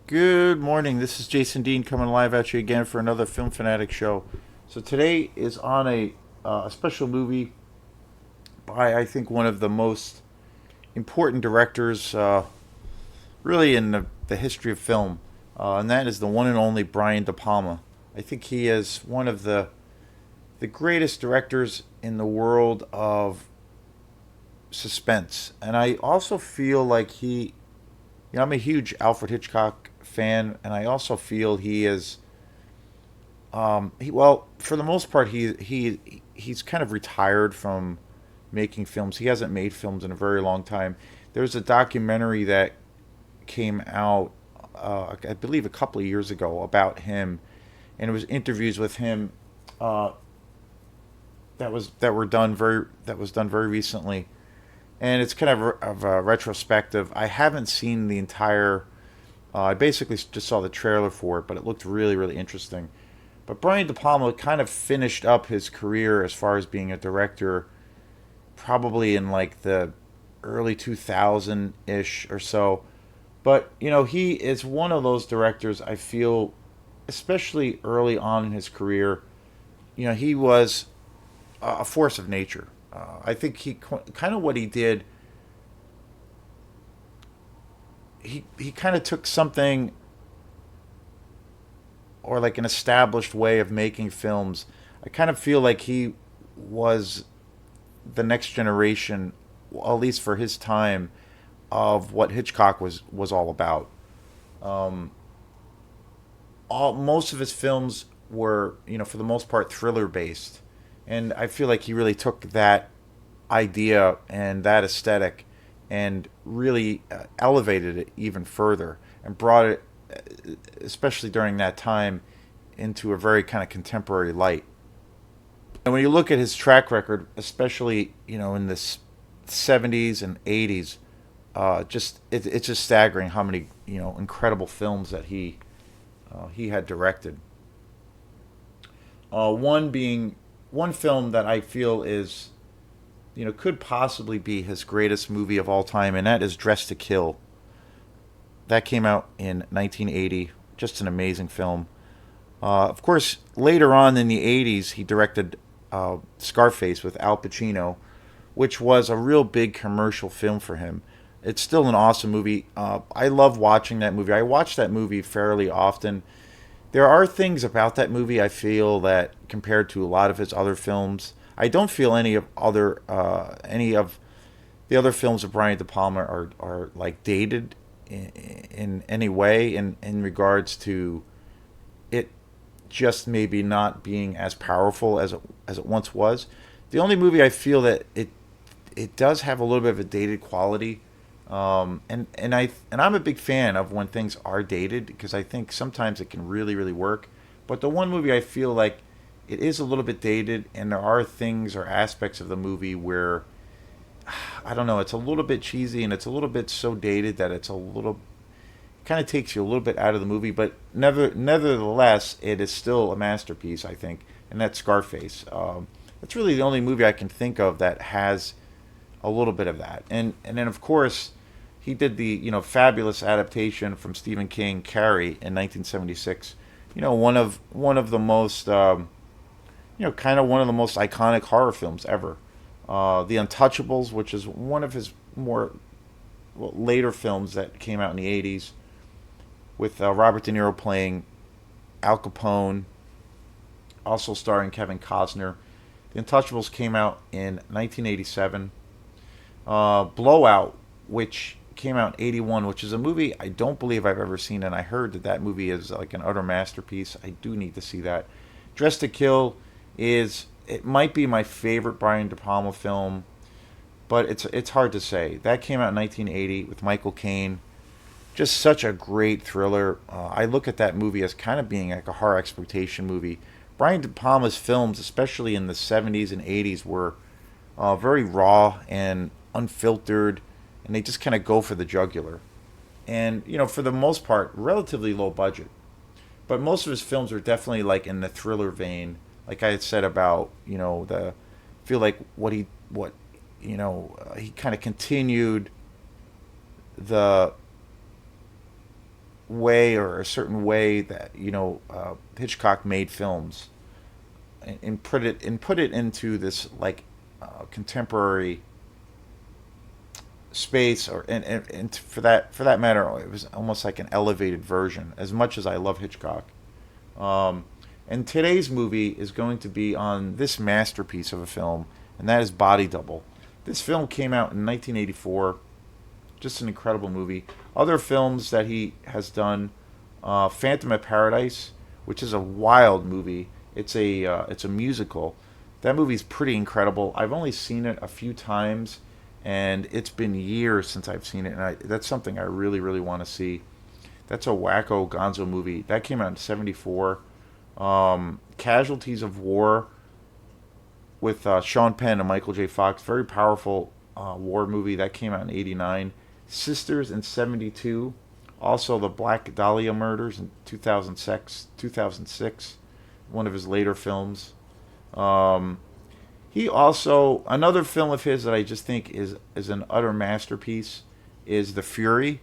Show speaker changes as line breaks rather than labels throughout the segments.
Good morning. This is Jason Dean coming live at you again for another Film Fanatic show. So today is on a special movie by I think one of the most important directors, really in the history of film, and that is the one and only Brian Depalma. I think he is one of the greatest directors in the world of suspense, and I also feel like I'm a huge Alfred Hitchcock fan, and I also feel he is. For the most part, he's kind of retired from making films. He hasn't made films in a very long time. There's a documentary that came out, I believe, a couple of years ago about him, and it was interviews with him that was done very recently, and it's kind of a retrospective. I haven't seen the entire. I basically just saw the trailer for it, but it looked really, really interesting. But Brian De Palma kind of finished up his career as far as being a director, probably in like the early 2000 ish or so. But he is one of those directors. I feel, especially early on in his career, he was a force of nature. I think he kind of what he did. He kind of took something or like an established way of making films. I kind of feel like he was the next generation, at least for his time, of what Hitchcock was all about. Um, most of his films were, for the most part, thriller based, and I feel like he really took that idea and that aesthetic and really elevated it even further and brought it, especially during that time, into a very kind of contemporary light. And when you look at his track record, especially in the 70s and 80s, it's just staggering how many incredible films that he had directed. One film that I feel is could possibly be his greatest movie of all time, and that is Dress to Kill. That came out in 1980. Just an amazing film. Of course, later on in the 80s, he directed Scarface with Al Pacino, which was a real big commercial film for him. It's still an awesome movie. I love watching that movie. I watch that movie fairly often. There are things about that movie I feel that compared to a lot of his other films, I don't feel any of the other films of Brian De Palma are like dated in any way in regards to it just maybe not being as powerful as it once was. The only movie I feel that it does have a little bit of a dated quality, and I'm a big fan of when things are dated because I think sometimes it can really really work. But the one movie I feel like it is a little bit dated, and there are things or aspects of the movie where I don't know, it's a little bit cheesy and it's a little bit so dated that it's a little kind of takes you a little bit out of the movie, but nevertheless, it is still a masterpiece, I think, and that's Scarface. That's really the only movie I can think of that has a little bit of that, and then of course he did the fabulous adaptation from Stephen King, Carrie, in 1976. One of the most kind of one of the most iconic horror films ever. The Untouchables, which is one of his more later films that came out in the 80s, with Robert De Niro playing Al Capone, also starring Kevin Costner. The Untouchables came out in 1987. Blowout, which came out in 81, which is a movie I don't believe I've ever seen, and I heard that movie is like an utter masterpiece. I do need to see that. Dress to Kill it might be my favorite Brian De Palma film, but it's hard to say. That came out in 1980 with Michael Caine. Just such a great thriller. I look at that movie as kind of being like a horror exploitation movie. Brian De Palma's films, especially in the 70s and 80s, were very raw and unfiltered, and they just kind of go for the jugular. And for the most part, relatively low budget. But most of his films are definitely like in the thriller vein. Like I had said about the feel like what he kind of continued the way or a certain way that Hitchcock made films, and put it into this like contemporary space, or and for that matter, it was almost like an elevated version. As much as I love Hitchcock, um, and today's movie is going to be on this masterpiece of a film, and that is Body Double. This film came out in 1984. Just an incredible movie. Other films that he has done, Phantom of Paradise, which is a wild movie. It's a musical. That movie's pretty incredible. I've only seen it a few times, and it's been years since I've seen it, and that's something I really really want to see. That's a wacko gonzo movie. That came out in '74. Casualties of War with Sean Penn and Michael J. Fox. Very powerful war movie. That came out in '89. Sisters in '72. Also, the Black Dahlia murders in 2006. 2006. One of his later films. Um, he also, another film of his that I just think is an utter masterpiece is The Fury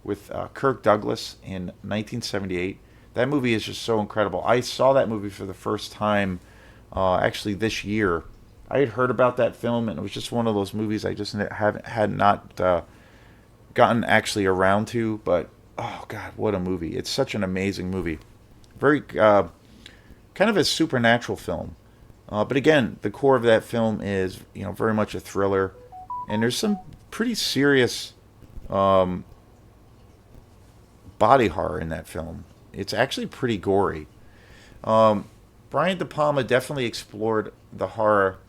with Kirk Douglas in 1978. That movie is just so incredible. I saw that movie for the first time actually this year. I had heard about that film, and it was just one of those movies I just had not gotten actually around to. But oh god, what a movie! It's such an amazing movie. Very kind of a supernatural film. But again, the core of that film is very much a thriller, and there's some pretty serious um, body horror in that film. It's actually pretty gory. Um, Brian De Palma definitely explored the horror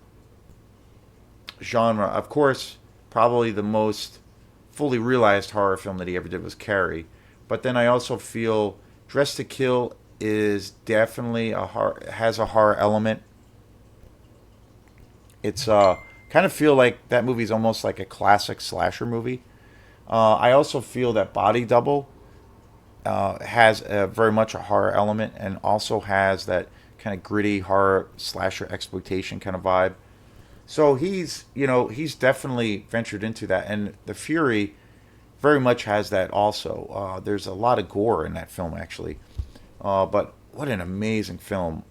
genre. Of course, probably the most fully realized horror film that he ever did was Carrie. But then I also feel Dress to Kill is definitely has a horror element. It's kind of feel like that movie's almost like a classic slasher movie. I also feel that Body Double has very much a horror element, and also has that kind of gritty horror slasher exploitation kind of vibe. So he's definitely ventured into that, and The Fury very much has that also. There's a lot of gore in that film actually, but what an amazing film.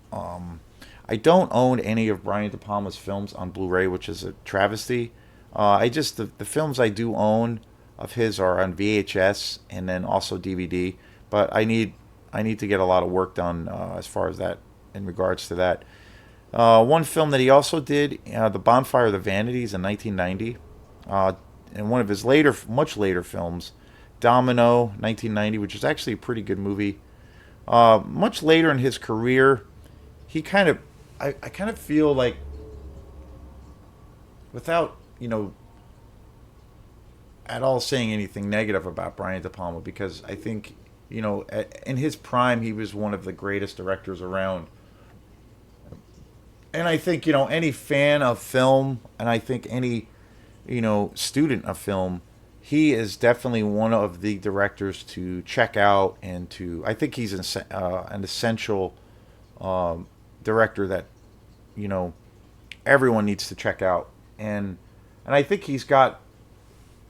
I don't own any of Brian De Palma's films on Blu-ray, which is a travesty. I just the films I do own of his are on VHS and then also DVD. But I need to get a lot of work done as far as that in regards to that. One film that he also did, The Bonfire of the Vanities in 1990, and one of his much later films, Domino, 1990, which is actually a pretty good movie. Much later in his career, I kind of feel like, without at all saying anything negative about Brian De Palma, because I think in his prime he was one of the greatest directors around. And I think any fan of film, and I think any student of film, he is definitely one of the directors to check out, and to I think he's an essential director that you know everyone needs to check out. And I think he's got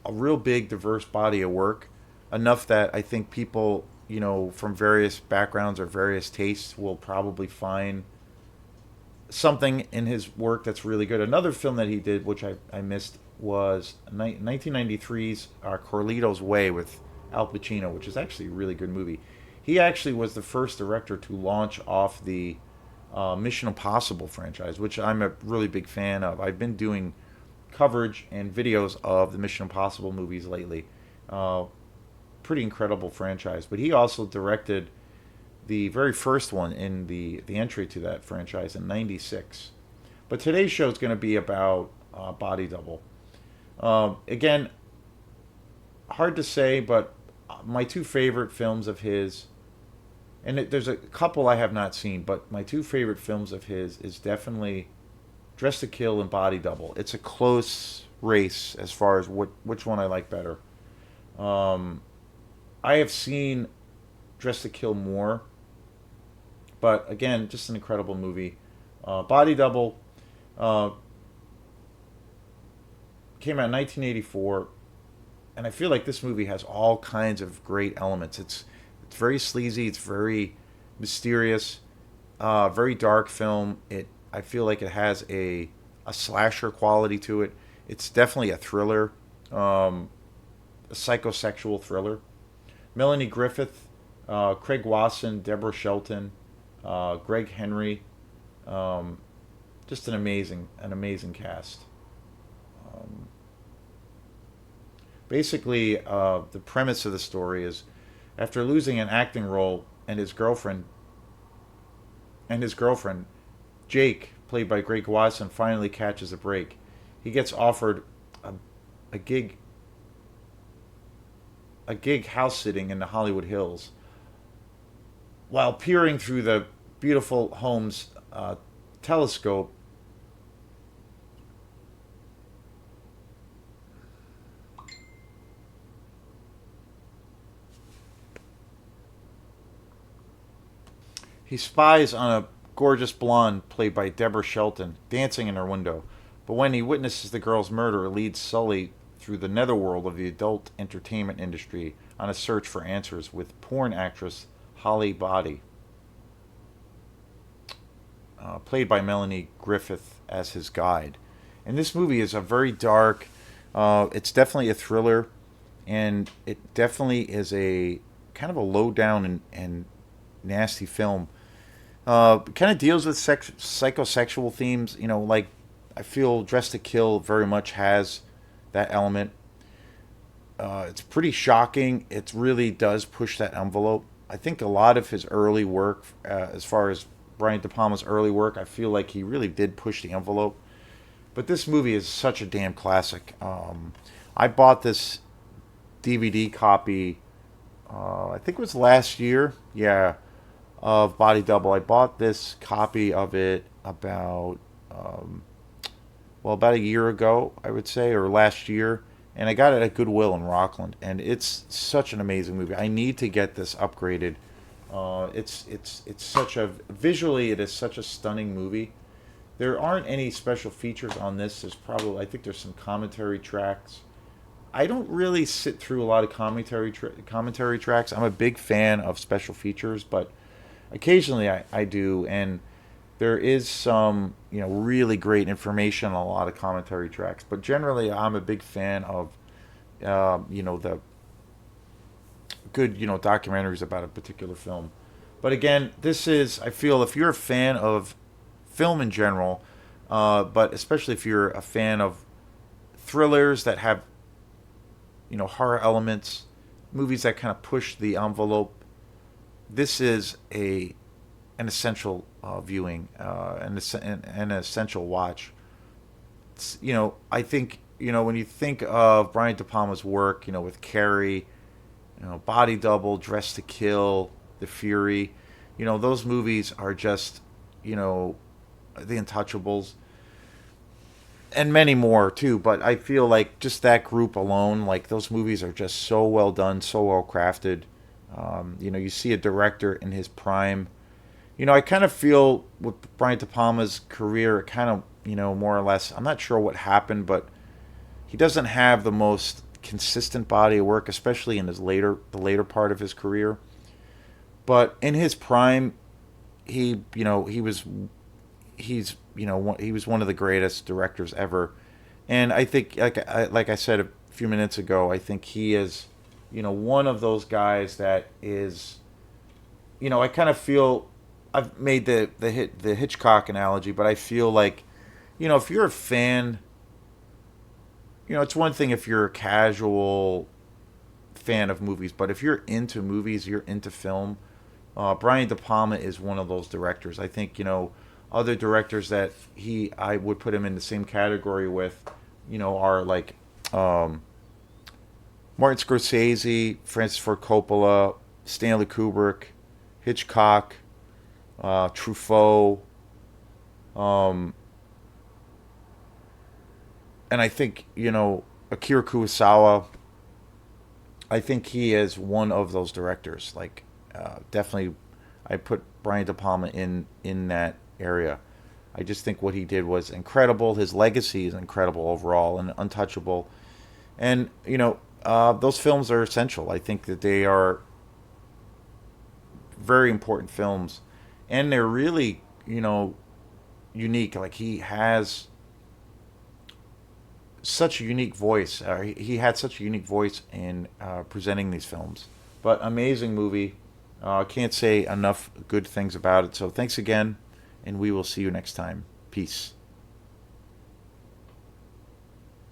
a real big diverse body of work, enough that I think people from various backgrounds or various tastes will probably find something in his work that's really good. Another film that he did, which I missed, was 1993's Carlito's Way with Al Pacino, which is actually a really good movie. He actually was the first director to launch off the Mission Impossible franchise, which I'm a really big fan of. I've been doing coverage and videos of the Mission Impossible movies lately. Pretty incredible franchise. But he also directed the very first one in the entry to that franchise in '96. But today's show is going to be about Body Double. Again, hard to say, but my two favorite films of his, and there's a couple I have not seen, but my two favorite films of his is definitely Dress to Kill and Body Double. It's a close race as far as which one I like better. Um, I have seen Dress to Kill more, but again, just an incredible movie. Body Double uh, came out in 1984, and I feel like this movie has all kinds of great elements. It's It's very sleazy. It's very mysterious. Very dark film. I feel like it has a slasher quality to it. It's definitely a thriller, a psychosexual thriller. Melanie Griffith, Craig Wasson, Deborah Shelton, Greg Henry, um, just an amazing cast. Um, Basically, the premise of the story is after losing an acting role and his girlfriend Jake, played by Greg Watson, finally catches a break. He gets offered a, a gig a gig house sitting in the Hollywood Hills. While peering through the beautiful home's telescope, he spies on a gorgeous blonde played by Deborah Shelton dancing in her window. But when he witnesses the girl's murder, it leads Sully through the netherworld of the adult entertainment industry on a search for answers with porn actress Holly Body, played by Melanie Griffith, as his guide. And this movie is a very dark, it's definitely a thriller, and it definitely is a kind of a low down and nasty film. Kind of deals with psychosexual themes. Like I feel Dress to Kill very much has that element. It's pretty shocking. It really does push that envelope. I think a lot of his early work, as far as Brian De Palma's early work, I feel like he really did push the envelope. But this movie is such a damn classic. I bought this DVD copy. I think it was last year. Yeah, of Body Double. I bought this copy of it about a year ago, I would say, or last year, and I got it at Goodwill in Rockland, and it's such an amazing movie. I need to get this upgraded. It's such a visually it is such a stunning movie. There aren't any special features on this. I think there's some commentary tracks. I don't really sit through a lot of commentary tracks. I'm a big fan of special features, but occasionally I do, and there is some really great information on a lot of commentary tracks. But generally, I'm a big fan of the good documentaries about a particular film. But again, this is I feel if you're a fan of film in general, but especially if you're a fan of thrillers that have horror elements, movies that kind of push the envelope, this is an essential viewing, an essential watch. I think when you think of Brian De Palma's work, with Carrie, Body Double, Dress to Kill, The Fury, those movies are just The Untouchables, and many more too. But I feel like just that group alone, like those movies are just so well done, so well crafted. You see a director in his prime. I kind of feel with Brian De Palma's career, it kind of, more or less, I'm not sure what happened, but he doesn't have the most consistent body of work, especially in the later part of his career. But in his prime, he was one of the greatest directors ever. And I think, like I said a few minutes ago, I think he is, one of those guys that is, I kind of feel I've made the Hitchcock analogy, but I feel like, if you're a fan, it's one thing if you're a casual fan of movies, but if you're into movies, you're into film. Brian De Palma is one of those directors. I think other directors that I would put him in the same category with, are like Martin Scorsese, Francis Ford Coppola, Stanley Kubrick, Hitchcock, Truffaut, and I think Akira Kurosawa. I think he is one of those directors. Like, definitely, I put Brian De Palma in that area. I just think what he did was incredible. His legacy is incredible overall and untouchable. And those films are essential. I think that they are very important films, and they're really, unique. Like, he has such a unique voice. He had such a unique voice in presenting these films. But amazing movie. Can't say enough good things about it. So thanks again, and we will see you next time. Peace.